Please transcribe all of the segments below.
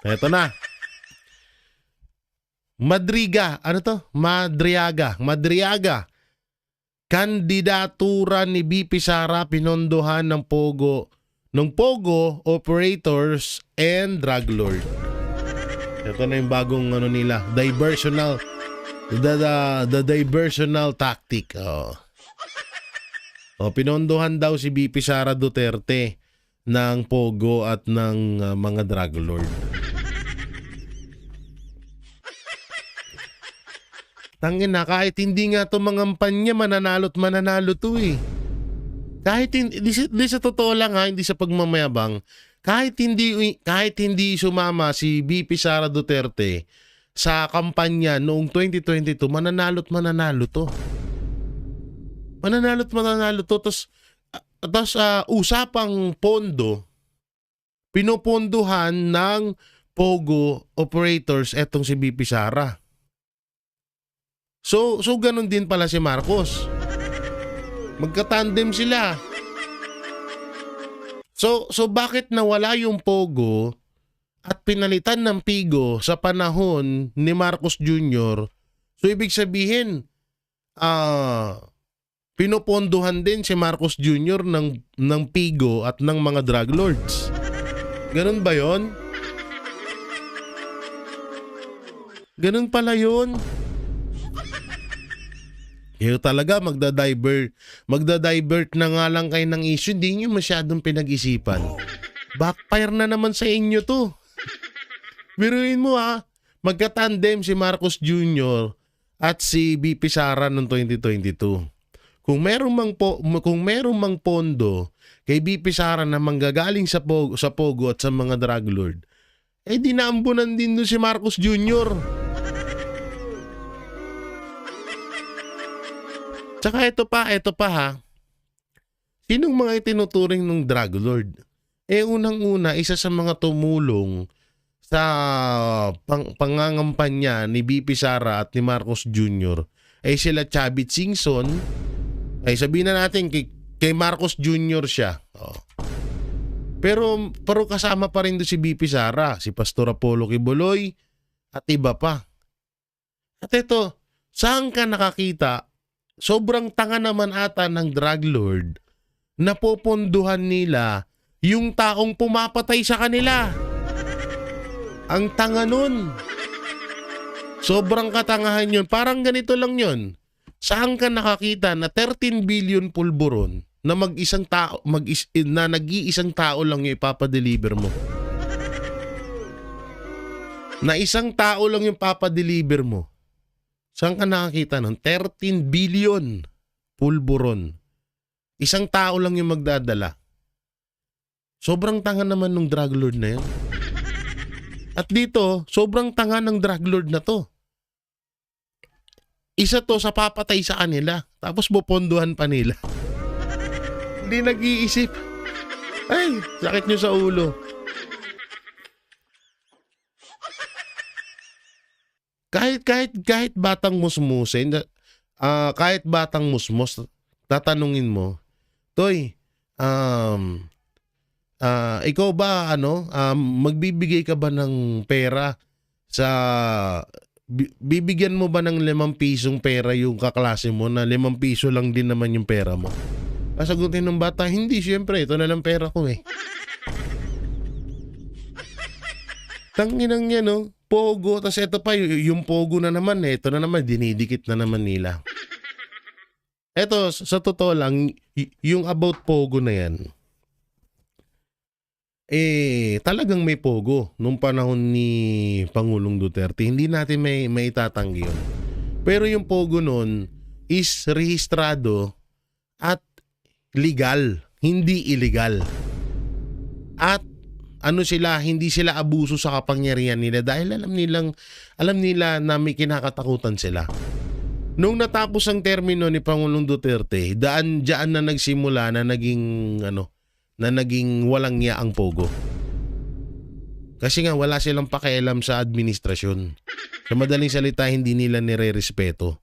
Eto na. Madriaga. Kandidatura ni BP Sara pinondohan ng Pogo operators and drug lord. Ito na yung bagong nila, diversional the diversional tactic. Pinondohan daw si BP Sara Duterte ng Pogo at ng mga drug lord. Tangin na, kahit hindi nga ito mangampanya, mananalo to eh. Kahit hindi sa totoo lang ha, hindi sa pagmamayabang, kahit hindi sumama si BP Sara Duterte sa kampanya noong 2022, mananalo to. Tapos usapang pondo, pinopondohan ng Pogo operators etong si BP Sara. So ganun din pala si Marcos. Magka-tandem sila. So bakit nawala yung Pogo at pinalitan ng Pigo sa panahon ni Marcos Jr.? So ibig sabihin, pinopondohan din si Marcos Jr. ng Pigo at ng mga drug lords. Ganun ba yon? Ganun pala yun. Kayo talaga magda-divert na nga lang kayo ng issue, hindi nyo masyadong pinag-isipan. Backfire na naman sa inyo to. Biruin mo magka-tandem si Marcos Jr. at si BP Sara noong 2022. Kung merong mang pondo kay BP Sara na manggagaling sa Pogo at sa mga drug lord, dinaambunan din doon si Marcos Jr. Tsaka ito pa ha. Sinong mga itinuturing ng drug lord? Unang-una, isa sa mga tumulong sa pangangampanya ni BP Sara at ni Marcos Jr. ay sila Chavit Singson. Ay sabihin na natin kay Marcos Jr. siya. Pero kasama pa rin doon si BP Sara, si Pastor Apollo Kibuloy at iba pa. At ito, saan ka nakakita? Sobrang tanga naman ata ng drug lord na poponduhan nila yung taong pumapatay sa kanila. Ang tanga nun. Sobrang katangahan yun. Parang ganito lang yun. Saan ka nakakita na 13 billion pulburon na nag-iisang tao lang yung ipapadeliver mo? Na isang tao lang yung papadeliver mo. Saan ka nakakita nun? 13 billion pulburon. Isang tao lang yung magdadala. Sobrang tanga naman ng drug lord na yun. At dito, sobrang tanga ng drug lord na to. Isa to sa papatay sa kanila. Tapos buponduhan pa nila. Hindi nag-iisip. Ay, sakit nyo sa ulo. Kahit batang musmusin, kahit batang musmos, tatanungin mo, Toy, ikaw ba magbibigay ka ba ng pera sa bibigyan mo ba ng 5 pisong pera yung kaklase mo na 5 piso lang din naman yung pera mo? Sagutin ng bata, hindi, syempre, ito na lang pera ko eh. Tanginang yan, no? Pogo, tas ito pa, yung Pogo na naman, ito na naman, dinidikit na naman nila. Ito, sa totoo lang, yung about Pogo na yan, talagang may Pogo nung panahon ni Pangulong Duterte. Hindi natin may itatanggi yun. Pero yung Pogo nun is rehistrado at legal, hindi illegal. At hindi sila abuso sa kapangyarihan nila dahil alam nila na may kinakatakutan sila. Nung natapos ang termino ni Pangulong Duterte, diyan na nagsimula na naging walang niya ang Pogo. Kasi nga wala silang pakialam sa administrasyon. Sa madaling salita, hindi nila nire-respeto.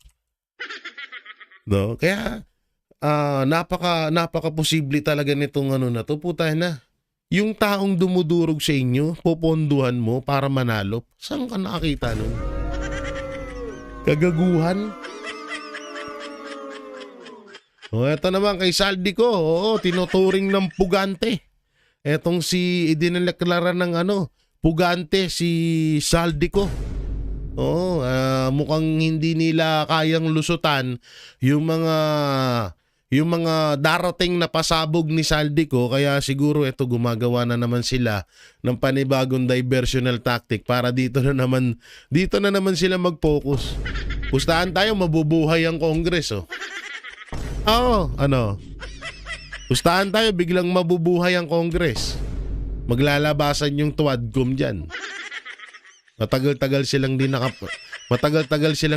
No? Kaya napaka posible talaga nitong na to, puta na. Yung taong dumudurog sa inyo, poponduhan mo para manalo. Saan ka nakakita nun? Kagaguhan? O, eto naman kay Saldico. Oo, tinuturing ng pugante. Etong si idinaleklara ng pugante si Saldico. Oo, mukhang hindi nila kayang lusutan yung mga darating na pasabog ni Saldico, kaya siguro ito gumagawa na naman sila ng panibagong diversional tactic para dito na naman sila mag-focus. Pustahan tayo, mabubuhay ang Congress, oh. Oo, pustahan tayo, biglang mabubuhay ang Congress. Maglalabasan yung tuwadcom dyan. Matagal-tagal silang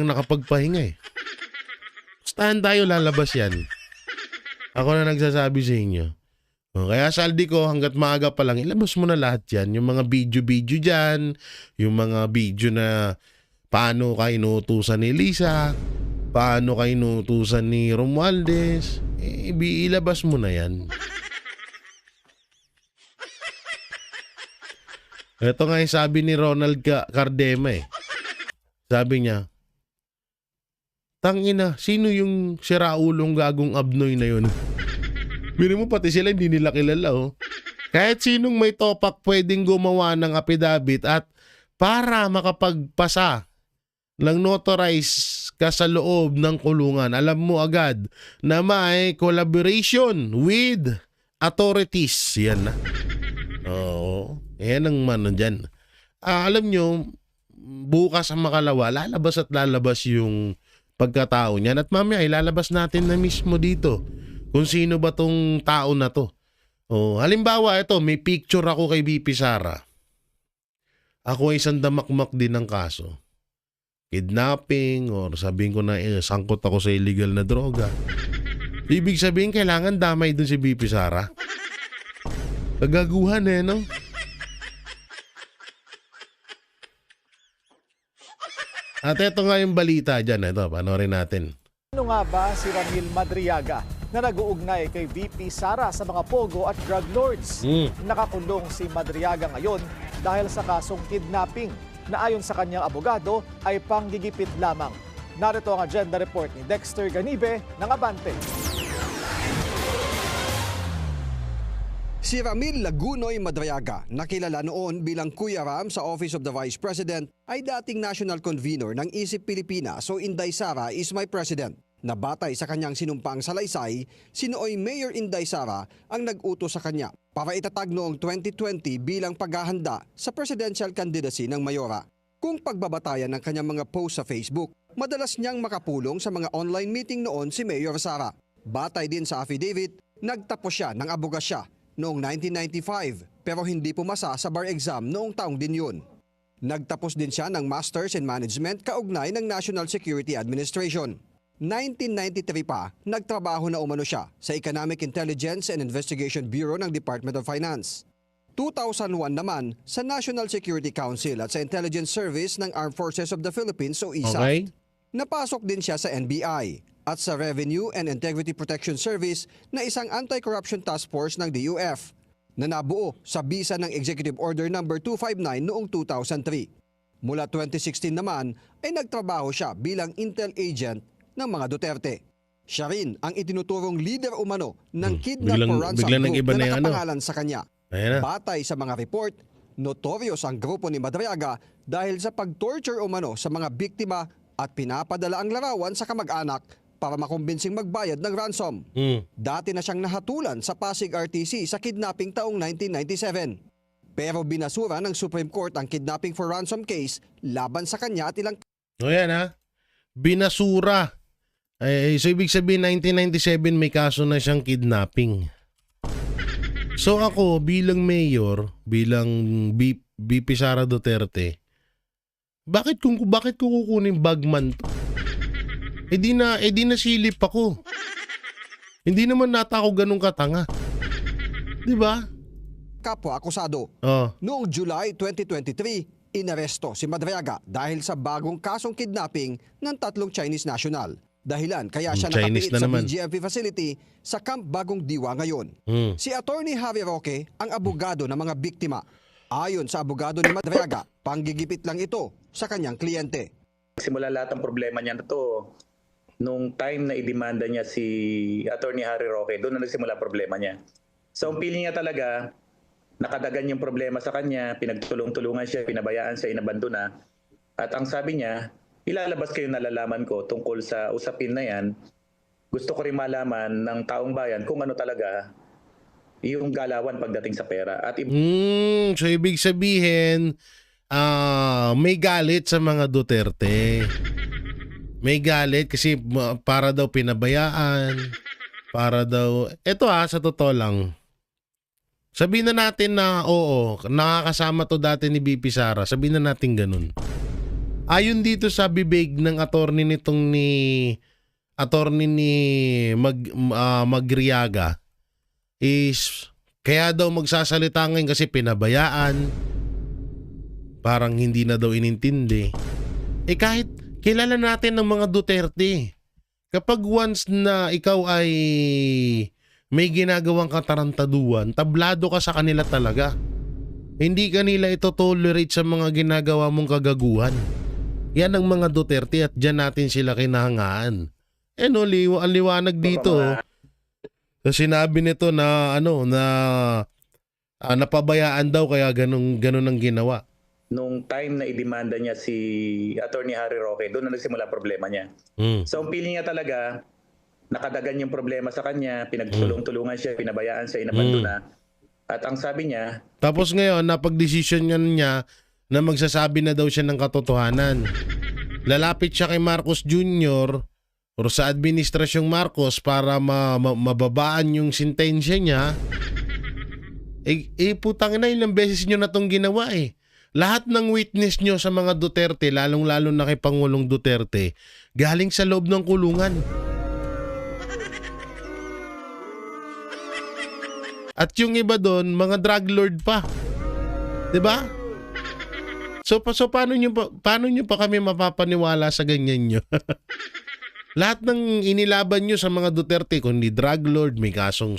nakapagpahinga eh. Pustahan tayo, lalabas yan. Ako na nagsasabi sa inyo. Kaya Saldico, hanggat maaga pa lang, ilabas mo na lahat yan. Yung mga video dyan, yung mga video na paano ka inuutusan ni Lisa, paano ka inuutusan ni Romualdez, ilabas mo na yan. Ito nga yung sabi ni Ronald Cardema eh. Sabi niya, tangina, sino yung siraulong gagong abnoy na yun? Biro mo pati sila hindi nila kilala oh. Kahit sinong may topak pwedeng gumawa ng affidavit at para makapagpasa ng notarize ka sa loob ng kulungan, alam mo agad na may collaboration with authorities. Yan na. Oo. Yan ang dyan. Alam nyo, bukas ang makalawa, lalabas at lalabas yung pagkatao niyan. At mamaya, ilalabas natin na mismo dito kung sino ba tong tao na to. Halimbawa, ito, may picture ako kay BP Sara. Ako ay isang damakmak din ng kaso. Kidnapping, or sabihin ko na sangkot ako sa illegal na droga. Ibig sabihin, kailangan damay dun si BP Sara. Kagaguhan no? At ito nga yung balita dyan. Ito, panoorin natin. Ano nga ba si Ramil Madriaga na nag-uugnay kay VP Sara sa mga pogo at drug lords? Nakakulong si Madriaga ngayon dahil sa kasong kidnapping na ayon sa kanyang abogado ay panggigipit lamang. Narito ang agenda report ni Dexter Ganibe ng Abante. Si Ramil Lagunoy Madriaga, nakilala noon bilang Kuya Ram sa Office of the Vice President, ay dating national convener ng Isip Pilipinas o Inday Sara is my president. Nabatay sa kanyang sinumpaang salaysay, sinooy Mayor Inday Sara ang nag-utos sa kanya para itatag noong 2020 bilang paghahanda sa presidential candidacy ng Mayora. Kung pagbabatayan ng kanyang mga post sa Facebook, madalas niyang makapulong sa mga online meeting noon si Mayor Sara. Batay din sa affidavit, nagtapos siya ng abogasya noong 1995 pero hindi pumasa sa bar exam noong taong din yun. Nagtapos din siya ng Masters in Management kaugnay ng National Security Administration. 1993 pa, nagtrabaho na umano siya sa Economic Intelligence and Investigation Bureau ng Department of Finance. 2001 naman sa National Security Council at sa Intelligence Service ng Armed Forces of the Philippines o ISAF. Okay. Napasok din siya sa NBI at sa Revenue and Integrity Protection Service na isang anti-corruption task force ng DUF na nabuo sa bisa ng Executive Order No. 259 noong 2003. Mula 2016 naman ay nagtrabaho siya bilang intel agent ng mga Duterte. Siya rin ang itinuturong leader umano ng kidnap or ransom group na nakapangalan sa kanya. Batay sa mga report, notorious ang grupo ni Madriaga dahil sa pag-torture umano sa mga biktima at pinapadala ang larawan sa kamag-anak para makumbinsing magbayad ng ransom. Dati na siyang nahatulan sa Pasig RTC sa kidnapping taong 1997. Pero binasura ng Supreme Court ang kidnapping for ransom case laban sa kanya at ilang... O yan binasura. So ibig sabihin 1997 may kaso na siyang kidnapping. So ako bilang mayor, bilang BP Sara Duterte, bakit ko kukunin bagman to? Eh di na silip ako. Hindi naman nata ako ganun katanga. 'Di ba? Kapwa akusado. Noong July 2023, inaresto si Madriaga dahil sa bagong kasong kidnapping ng 3 Chinese national. Dahilan kaya siya Chinese nakapiit na sa naman. BGMP facility sa Camp Bagong Diwa ngayon. Si Attorney Harry Roque ang abogado ng mga biktima. Ayon sa abogado ni Madriaga, panggigipit lang ito sa kanyang kliyente. Simula lahat ng problema niya na to, nung time na idemanda niya si Attorney Harry Roque, doon na nagsimula problema niya. So ang feeling niya talaga, nakadagan yung problema sa kanya, pinagtulong-tulungan siya, pinabayaan siya, inabandona. At ang sabi niya, ilalabas kayo nalalaman ko tungkol sa usapin na yan. Gusto ko rin malaman ng taong bayan kung ano talaga yung galawan pagdating sa pera. At So ibig sabihin, may galit sa mga Duterte. May galit kasi para daw pinabayaan, para daw, eto sa totoo lang, sabihin na natin na oo, nakakasama to dati ni BP Sara, sabihin na natin ganun. Ayon dito sa bibig ng attorney nitong Madriaga is kaya daw magsasalita ngayon kasi pinabayaan, parang hindi na daw inintindi. Kahit kilala natin ng mga Duterte, kapag once na ikaw ay may ginagawang katarantaduan, tablado ka sa kanila talaga. Hindi kanila ito tolerate sa mga ginagawa mong kagaguhan. Yan ang mga Duterte at dyan natin sila kinahangaan. Ang liwanag dito. Sinabi nito na napabayaan daw kaya ganun ang ginawa. nung time na idemanda niya si Attorney Harry Roque, doon na nagsimula problema niya. So ang feeling niya talaga, nakadagan yung problema sa kanya, pinagtulong-tulungan siya, pinabayaan siya, inabandona. At ang sabi niya... Tapos ngayon, napag-desisyon niya na magsasabi na daw siya ng katotohanan. Lalapit siya kay Marcos Jr. o sa administrasyong Marcos para mababaan yung sentensya niya. Putang ina, ilang beses nyo na itong ginawa eh. Lahat ng witness nyo sa mga Duterte, lalong-lalo na kay Pangulong Duterte, galing sa loob ng kulungan. At yung iba doon, mga drug lord pa. 'Di ba? So paano nyo pa kami mapapaniwala sa ganyan nyo? Lahat ng inilaban nyo sa mga Duterte, kundi drug lord, may kaso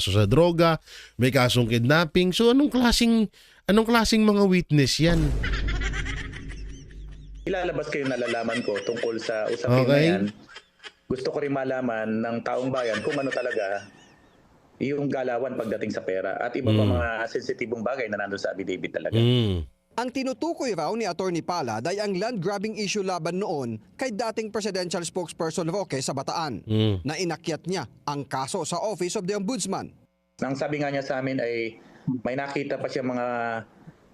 sa droga, may kasong kidnapping. So anong klaseng mga witness yan? Ilalabas kayo nalalaman ko tungkol sa usapin na yan. Gusto ko rin malaman ng taong bayan kung ano talaga yung galawan pagdating sa pera at iba pa mga sensitibong bagay na nandun sa affidavit talaga. Ang tinutukoy raw ni Attorney Palad ay ang land grabbing issue laban noon kay dating presidential spokesperson Roque sa Bataan na inakyat niya ang kaso sa Office of the Ombudsman. Ang sabi nga niya sa amin ay may nakita pa siya mga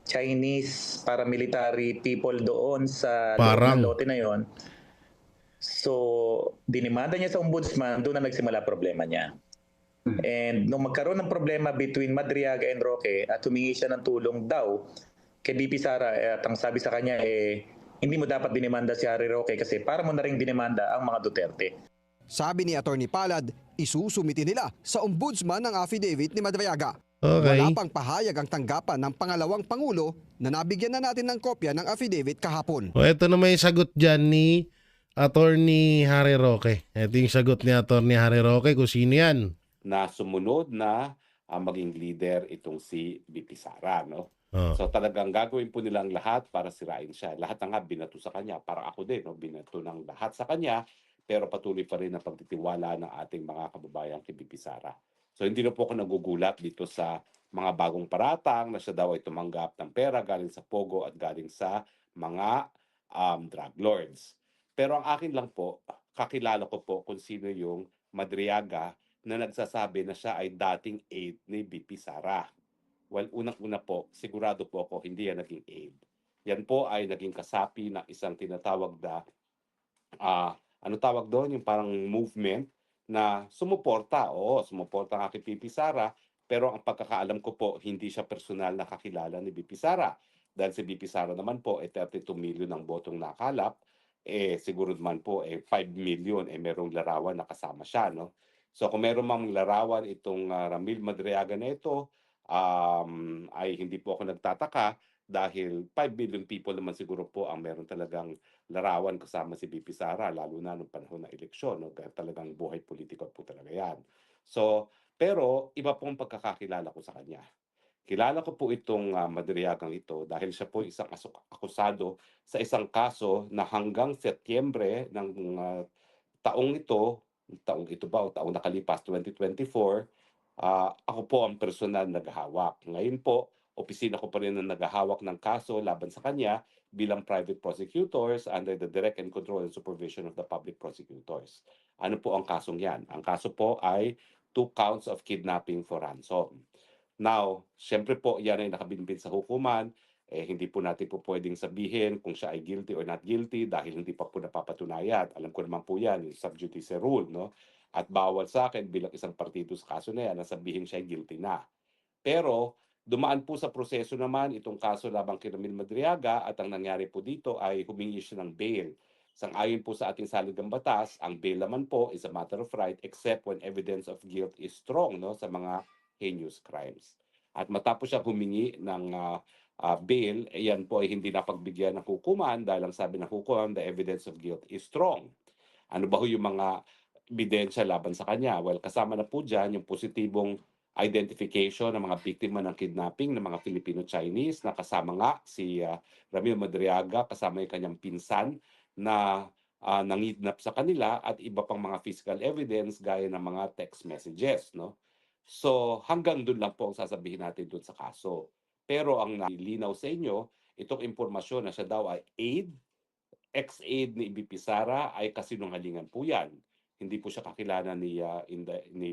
Chinese paramilitary people doon sa lote na yon. So, dinimanda niya sa ombudsman, doon na nagsimula problema niya. And nung magkaroon ng problema between Madriaga and Roque at humingi siya ng tulong daw kay BP Sara at ang sabi sa kanya hindi mo dapat dinimanda si Harry Roque kasi para mo na rin dinimanda ang mga Duterte. Sabi ni Attorney Palad, isusumiti nila sa ombudsman ang affidavit ni Madriaga. Okay. Wala pang pahayag ang tanggapan ng pangalawang Pangulo na nabigyan na natin ng kopya ng affidavit kahapon. Ito na may sagot dyan ni Attorney Harry Roque. Ito yung sagot ni Attorney Harry Roque kung sino yan. Na sumunod na maging leader itong si BP Sara, no? So talagang gagawin po nilang lahat para sirain siya. Lahat na nga binato sa kanya. Para ako din, no? Binato ng lahat sa kanya, pero patuloy pa rin ang pagtitiwala ng ating mga kababayan kay BP Sara. So hindi na po ako nagugulat dito sa mga bagong paratang na siya daw ay tumanggap ng pera galing sa Pogo at galing sa mga drug lords. Pero ang akin lang po, kakilala ko po kung sino yung Madriaga na nagsasabi na siya ay dating aide ni BP Sara. Well, unang-una po, sigurado po ako hindi yan naging aide. Yan po ay naging kasapi ng isang tinatawag na, ano tawag doon? Yung parang movement na sumuporta. Oo, sumuporta nga kay BP Sara, pero ang pagkakaalam ko po, hindi siya personal na kakilala ni BP Sara. Dahil si BP Sara naman po, 32 million ang botong nakalap, siguro naman po, 5 million, merong larawan na kasama siya, no? So kung meron mang larawan itong Ramil Madriaga na ito, ay hindi po ako nagtataka dahil 5 billion people naman siguro po ang meron talagang larawan kasama si VP Sara, lalo na nung panahon ng eleksyon, no? Kaya talagang buhay politiko po talaga yan. So, pero iba pong pagkakakilala ko sa kanya. Kilala ko po itong Madriagang ito dahil siya po isang akusado sa isang kaso na hanggang Setyembre ng taong ito ba o taong nakalipas 2024, ako po ang personal naghahawak. Ngayon po, opisina ko pa rin ang naghahawak ng kaso laban sa kanya bilang private prosecutors under the direct and control and supervision of the public prosecutors. Ano po ang kasong yan? Ang kaso po ay 2 counts of kidnapping for ransom. Now, siyempre po yan ay nakabinbin sa hukuman. Hindi po natin po pwedeng sabihin kung siya ay guilty or not guilty dahil hindi pa po napapatunayan. Alam ko naman po yan, yung sub judice rule, no? At bawal sa akin bilang isang partido sa kaso na yan na sabihin siya ay guilty na. Pero dumaan po sa proseso naman itong kaso labang kay Ramil Madriaga at ang nangyari po dito ay humingi siya ng bail. Sang-ayon po sa ating saligang batas, ang bail naman po is a matter of right except when evidence of guilt is strong, no, sa mga heinous crimes. At matapos siya humingi ng bail, yan po ay hindi napagbigyan ng hukuman dahil ang sabi ng hukuman, the evidence of guilt is strong. Ano ba ho yung mga ebidensya laban sa kanya? Well, kasama na po dyan yung positibong identification ng mga biktima ng kidnapping ng mga Filipino-Chinese na kasama nga si Ramil Madriaga, kasama yung kanyang pinsan na nangidnap sa kanila at iba pang mga physical evidence gaya ng mga text messages, no? So hanggang doon lang po ang sasabihin natin doon sa kaso. Pero ang nilinaw sa inyo, itong impormasyon na siya daw ay ex-aide ni BP Sara ay kasinungalingan po yan. Hindi po siya kakilala ni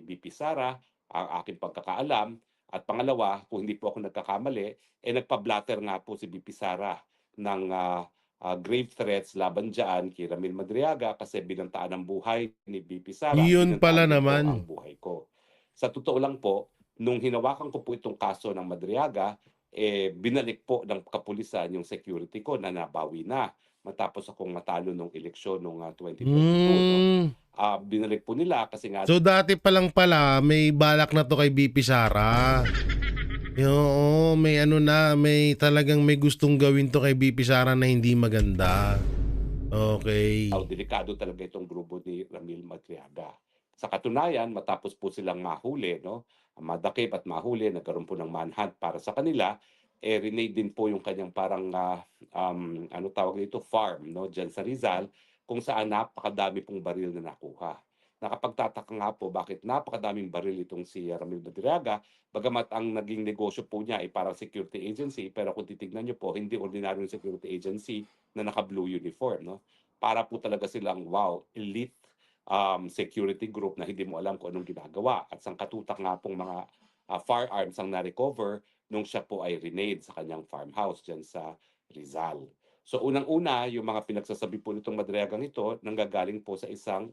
BP Sara, ang aking pagkakaalam. At pangalawa, kung hindi po ako nagkakamali, nagpa-blatter nga po si BP Sara ng grave threats laban dyan kay Ramil Madriaga kasi binantaan ang buhay ni BP Sara. Yun pala Binantaan din po naman. ang buhay ko. Sa totoo lang po, nung hinawakan ko po itong kaso ng Madriaga, binalik po ng kapulisan yung security ko na nabawi na matapos akong matalo nung eleksyon nung 2022. No? Binalik po nila kasi nga... So dati pa lang pala, may balak na to kay BP Sara. Oo, may ano na, may talagang may gustong gawin to kay BP Sara na hindi maganda. Okay. Delikado talaga itong grupo ni Ramil Madriaga. Sa katunayan, matapos po silang mahuli, no, madakip at mahuli, nagkaroon po ng manhunt para sa kanila, renade din po yung kanyang parang, ano tawag dito, farm, no, dyan sa Rizal, kung saan napakadami pong baril na nakuha. Nakapagtataka nga po bakit napakadaming baril itong si Ramil Madriaga, bagamat ang naging negosyo po niya ay parang security agency, pero kung titignan niyo po, hindi ordinaryong security agency na naka-blue uniform, no? Para po talaga silang, wow, elite security group na hindi mo alam kung anong ginagawa. At sangkatutak nga pong mga firearms ang na-recover nung siya po ay renade sa kanyang farmhouse dyan sa Rizal. So unang-una, yung mga pinagsasabi po nitong Madriagang ito, nanggagaling po sa isang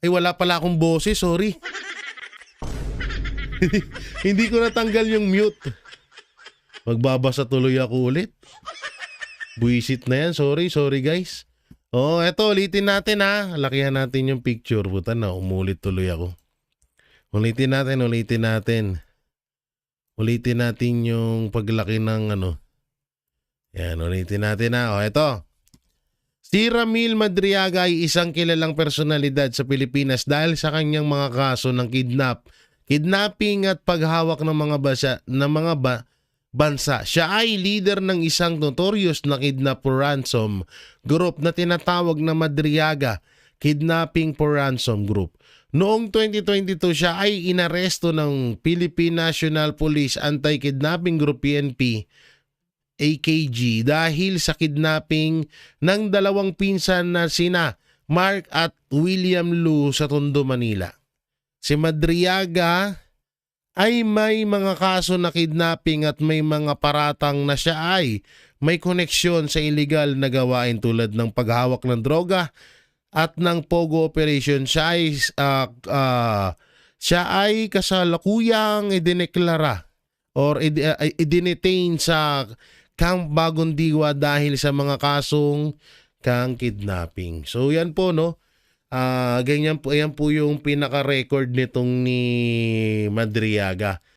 Ay, wala pala akong boses, sorry. Hindi ko natanggal yung mute. Magbabasa tuloy ako ulit. Buisit na yan, sorry guys. Oh, eto, ulitin natin ha. Lakihan natin yung picture. Puta na, umulit tuloy ako. Ulitin natin. Ulitin natin yung paglaki ng ano. Yan, ulitin natin ha. O, eto. Si Ramil Madriaga ay isang kilalang personalidad sa Pilipinas dahil sa kanyang mga kaso ng kidnapping at paghawak ng mga bansa. Siya ay leader ng isang notorious na kidnap for ransom group na tinatawag na Madriaga Kidnapping for Ransom Group. Noong 2022 siya ay inaresto ng Philippine National Police Anti-Kidnapping Group PNP AKG dahil sa kidnapping ng dalawang pinsan na sina Mark at William Lu sa Tondo, Manila. Si Madriaga ay may mga kaso na kidnapping at may mga paratang na siya ay may koneksyon sa illegal na gawain tulad ng paghawak ng droga at ng Pogo operation. Siya ay kasalukuyang idineklara or idinetain sa Camp Bagong Diwa dahil sa mga kasong kidnapping. So yan po, no. Ganyan po, ayan po yung pinaka-record nitong ni Madriaga.